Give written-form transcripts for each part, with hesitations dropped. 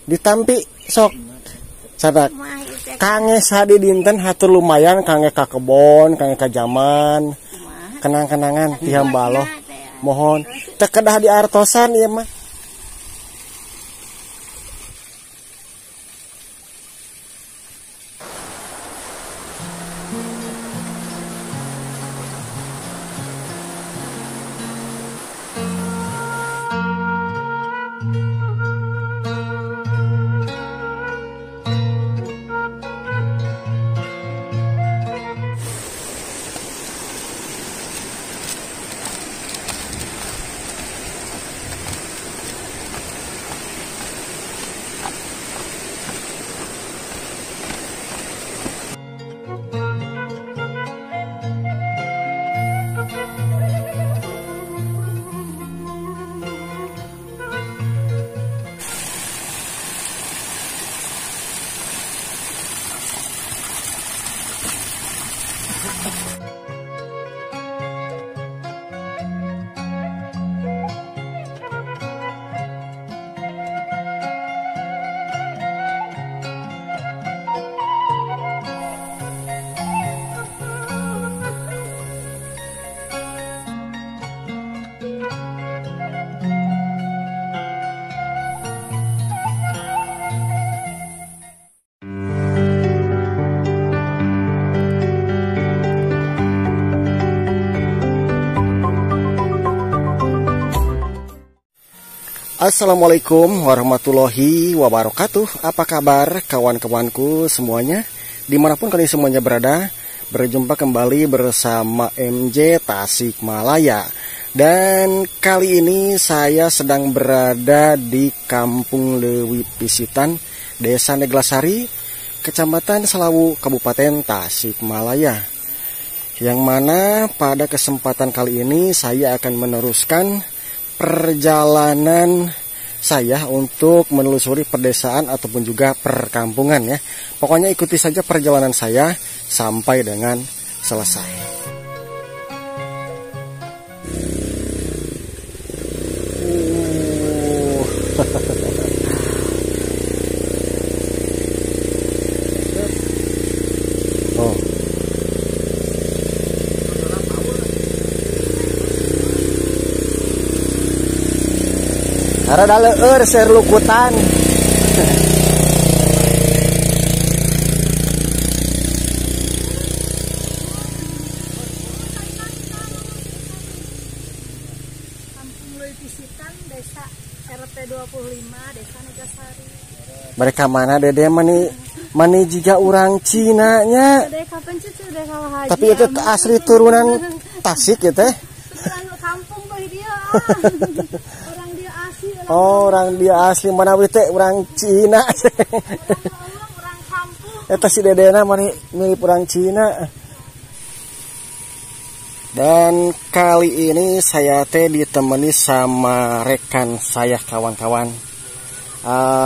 Ditampi sok. Sadak. Kange sadi dinten hatur lumayan kange ka kebon, kange ka zaman. Kenang-kenangan ti hambaloh. Mohon teu kedah diartosan ieu mah. Assalamualaikum warahmatullahi wabarakatuh. Apa kabar kawan-kawanku semuanya, dimanapun kalian semuanya berada. Berjumpa kembali bersama MJ Tasikmalaya. Dan kali ini saya sedang berada di Kampung Leuwi Pisitan, Desa Neglasari, Kecamatan Selawu, Kabupaten Tasikmalaya. Yang mana pada kesempatan kali ini saya akan meneruskan perjalanan saya untuk menelusuri perdesaan ataupun juga perkampungan ya. Pokoknya ikuti saja perjalanan saya sampai dengan selesai. Rada leueur ser lukutan. Kampung Leuwi Pisitan, Desa RT 25, Desa Neglasari. Mereka mana Dede mani jiga urang Cina nya. Dede kapan cucu deh kalau haji. Tapi itu asli turunan Tasik ya teh. Kampung bae dia. Orang dia asli. Orang dia asli mana we teh urang Cina. Orang kampung. Eta si Dedena mani mirip urang Cina. Dan kali ini saya teh ditemani sama rekan saya kawan-kawan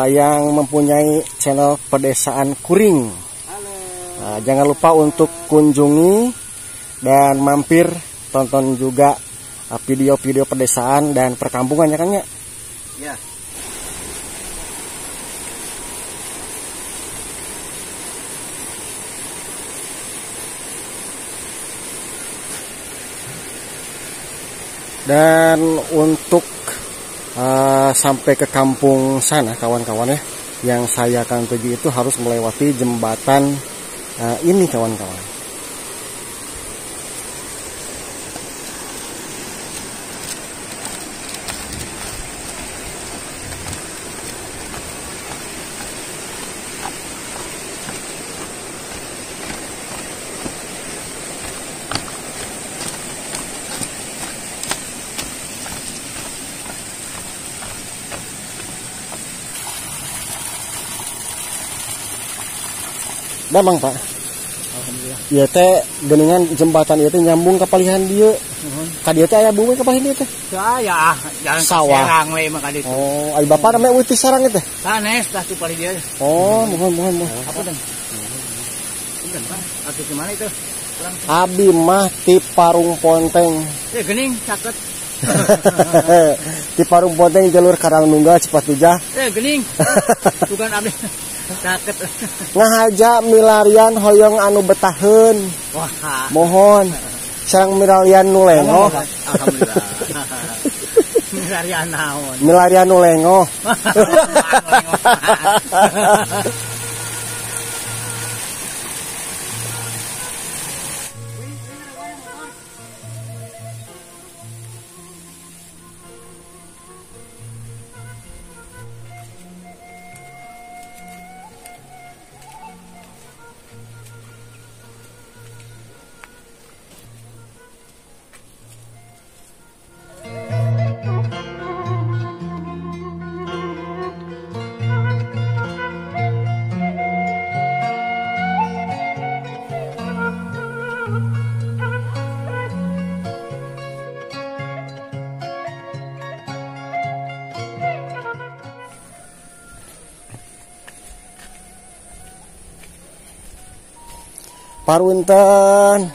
yang mempunyai channel pedesaan Kuring. Jangan lupa untuk kunjungi dan mampir tonton juga video-video pedesaan dan perkampungan ya kan ya? Ya. Dan untuk sampai ke kampung sana kawan-kawan ya, yang saya akan tuju itu harus melewati jembatan ini kawan-kawan. Damang Pak. Alhamdulillah. Ieu teh geuningan jembatan ieu teh nyambung ka palihan dieu. Ka dieu teh aya bumi ka palihan dieu teh. Ya, jalan sawah. Serang we mah ka ditu. Oh, ai bapak namanya Witi Serang teh. Sanes tah ti palihan dieu. Oh, mohon. Apa dan? Punten Pak, atuh di mana itu? Abi mah ti Parung Ponteng. Geuning caket. Di Parungpon teh jalur Karangnunggal Cipatujah. Gening. Bukan abdi. Sakit. Ngahaja milarian hoyong anu betaheun. Wah. Mohon. Sareng milarian nu lengoh. Alhamdulillah. Milarian naon? Milarian nu lengoh. Parunten.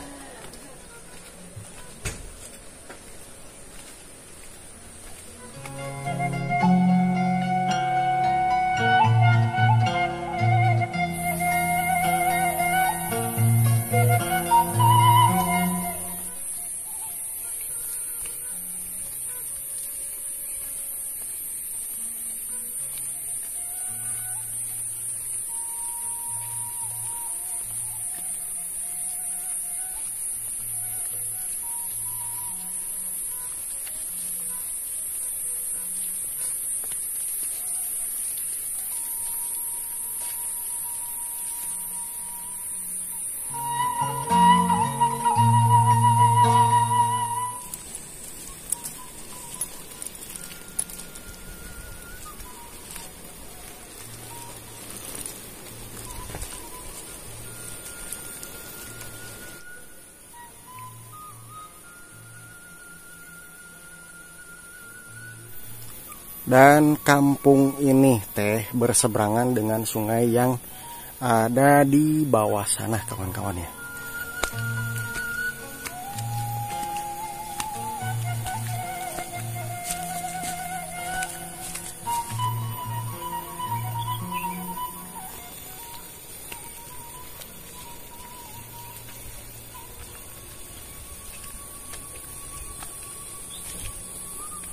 Dan kampung ini teh berseberangan dengan sungai yang ada di bawah sana kawan-kawan ya.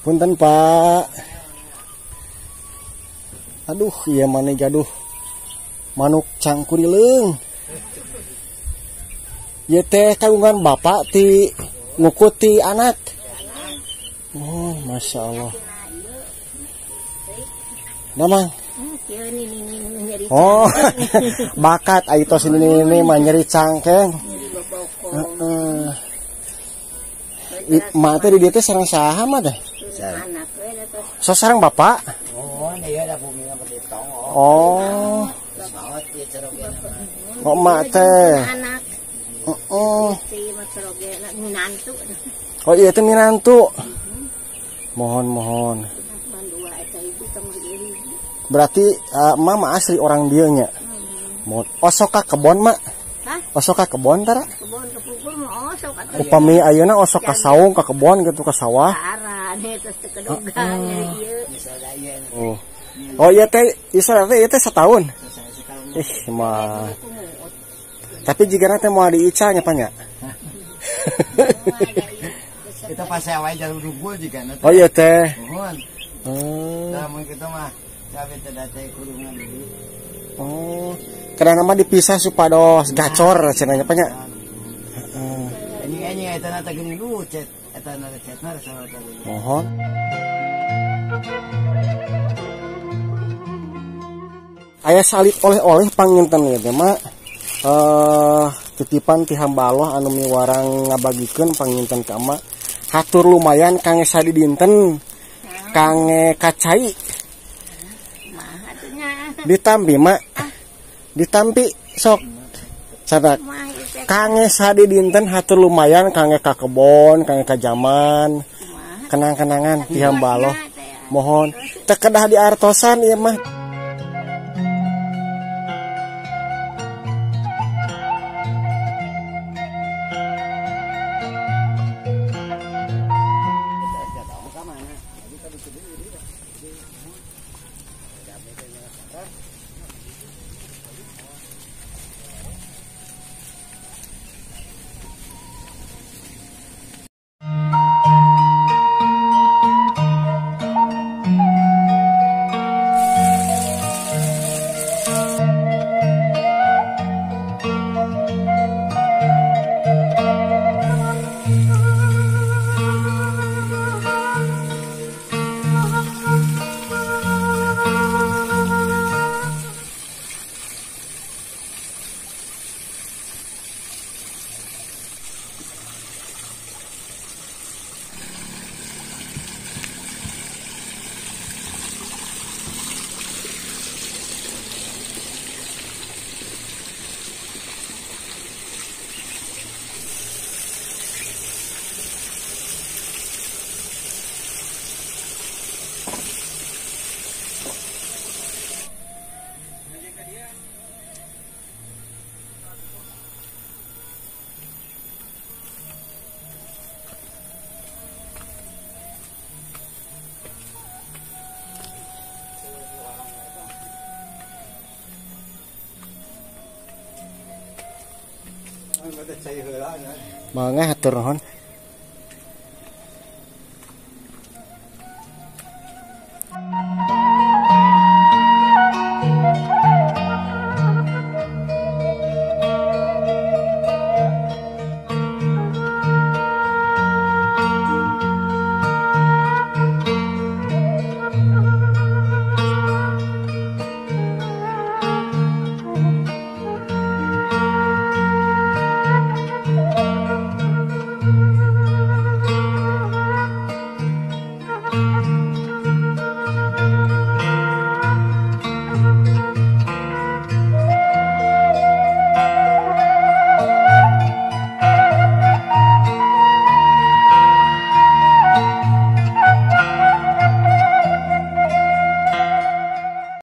Punten Pak. Aduh, iya mana gaduh. Manuk cangkurileung. Ieu teh kagungan bapak ti ngukuti anak. Oh, Masya Allah. Namang. Oh, bakat aitos ini mah nyeri cangkeng. Mak teh di dieu teh sareng saha mah teh? So sareng bapak? Oh. Oh, mak teh. Oh. Oh, iya teh minantu. Mohon. Berarti mama asli orang dieu nya. Osok ka kebon, Mak? Osok ka kebon tara? Upami ayeuna osok ka saung ka kebon gitu ka sawah. Oh iya teh, Isra teh ieu teh setahun. Mah. Tapi jigana teh moal diica nya nya. Kita pas awal jalur rugul jigana. Oh iya teh. Nah, mun kita mah cabe teh datang kurungan deui. Oh. Karena nama dipisah supados gacor cenanya nya. Ini eta na teh geuning lucet, eta na cetna salah tadi. Mohon. Aya salit oleh-oleh panginten ieu teh Mak. Titipan ti hamba Allah anu miwarang ngabagikeun panginten ka Mak. Hatur lumayan kangge sadi dinten. Kangge kacai. Ditampi Mak. Ditampi sok. Cadak. Kangge sadi dinten hatur lumayan kangge ka kebon, kangge ka jaman. Kenang-kenangan ti hamba Allah. Mohon teu kedah diartosan ieu mah. Mangga hatur nuhun.